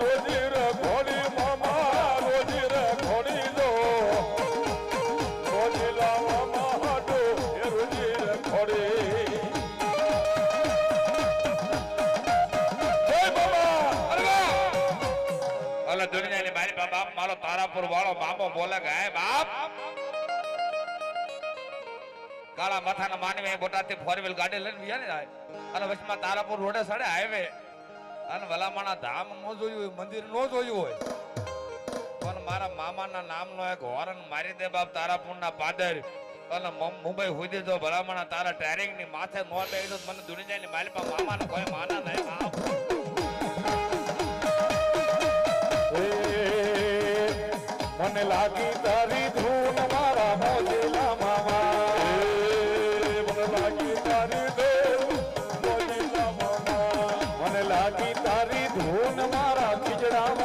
રોજી રે ઘોડી મામા રોજી રે ઘોડી દો રોજી લાવા મહાડો એ રોજી રે ઘોડી દુનિયા ની મારી બાપ મારો તારાપુર વાળો મામો બોલે ગાય બાપ કાળા માથાના માનવી બોટાથી 4 વ્હીલ ગાડી લઈને ગયા ને અને વચમાં તારાપુર રોડે સડે હાઈવે અને ભલામણા ધામ નો જોયું હોય મંદિર નો જોયું હોય પણ મારા મામાના નામનો એક હોરન મારી દે બાપ તારાપુરના પાદર અને મુંબઈ સુધી તો ભલામણા તારા ટ્રેરિંગ ની માથે નો બેહી તો મને દુનિયા ની મારી બાપ મામાને કોઈ માના નહીં બાપ મને લાગી તારી ધૂન મારા મોજીલા મામા મને લાગી તારી ધૂન મોજીલા મામા મને લાગી તારી ધૂન મારા ખીજડા